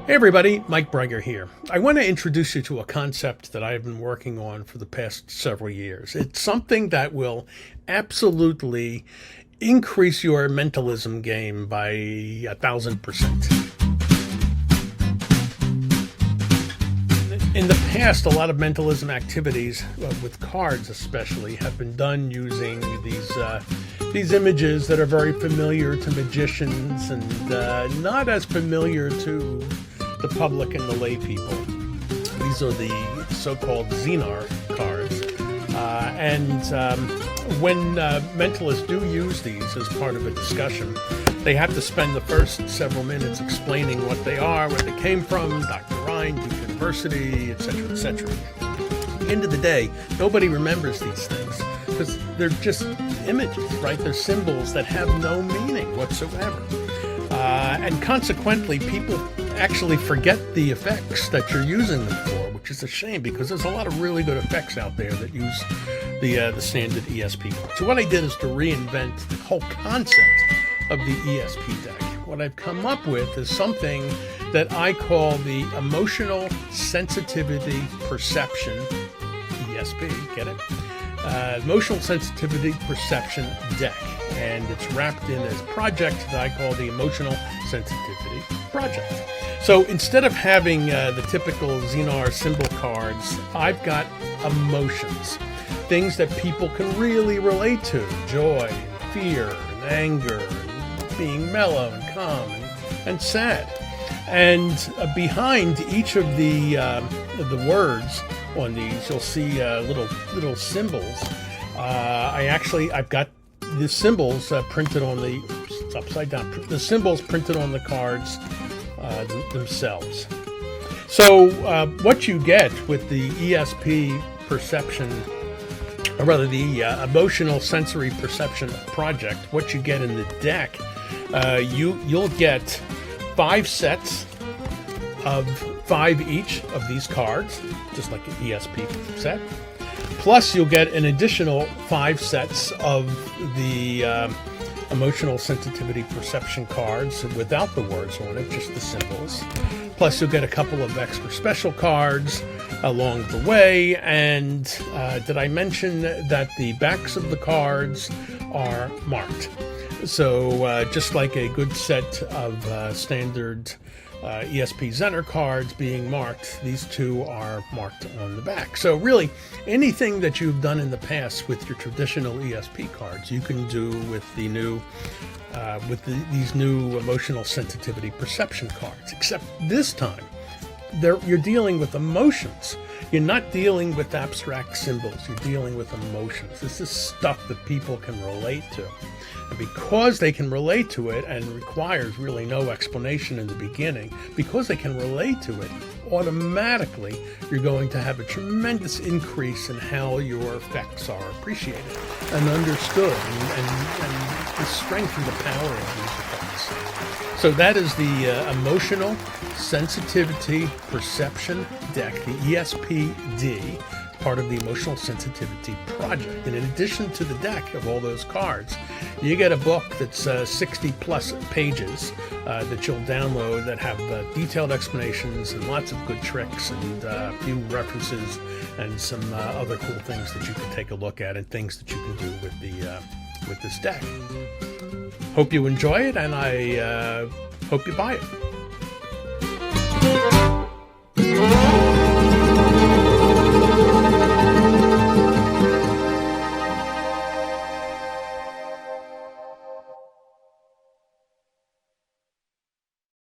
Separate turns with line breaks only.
Hey everybody, Mike Breggar here. I want to introduce you to a concept that I've been working on for the past several years. It's something that will absolutely increase your mentalism game by 1,000%. In the past, a lot of mentalism activities, with cards especially, have been done using these images that are very familiar to magicians and not as familiar to the public and the lay people. These are the so-called Xenar cards. When mentalists do use these as part of a discussion, they have to spend the first several minutes explaining what they are, where they came from, Dr. Ryan, Duke University, etc., etc. At the end of the day, nobody remembers these things because they're just images, right? They're symbols that have no meaning whatsoever. And consequently, people actually forget the effects that you're using them for, which is a shame because there's a lot of really good effects out there that use the standard ESP. So what I did is to reinvent the whole concept of the ESP deck. What I've come up with is something that I call the Emotional Sensitivity Perception, ESP, get it? Emotional Sensitivity Perception Deck. And it's wrapped in this project that I call the Emotional Sensitivity Project. So instead of having the typical Xenar symbol cards, I've got emotions, things that people can really relate to: joy, and fear, and anger, and being mellow and calm and sad. And behind each of the words on these, you'll see little symbols. I've got the symbols printed on it's upside down. The symbols printed on the cards themselves. So what you get with the ESP perception, or rather the Emotional Sensory Perception Project, what you get in the deck, you'll get 5 sets of 5 each of these cards, just like an ESP set. Plus, you'll get an additional 5 sets of the Emotional Sensitivity Perception cards without the words on it, just the symbols. Plus, you'll get a couple of extra special cards along the way. And did I mention that the backs of the cards are marked? So just like a good set of standard ESP Xenar cards being marked, these two are marked on the back. So really, anything that you've done in the past with your traditional ESP cards, you can do with the new, these new Emotional Sensitivity Perception cards. Except this time, you're dealing with emotions. You're not dealing with abstract symbols. You're dealing with emotions. This is stuff that people can relate to. And because they can relate to it and requires really no explanation in the beginning, because they can relate to it, automatically you're going to have a tremendous increase in how your effects are appreciated and understood, and the strength and the power of these effects. So that is the Emotional Sensitivity Perception Deck, the ESP-D, part of the Emotional Sensitivity Project. And in addition to the deck of all those cards, you get a book that's 60 plus pages that you'll download that have detailed explanations and lots of good tricks and a few references and some other cool things that you can take a look at and things that you can do with this deck. Hope you enjoy it, and I hope you buy it.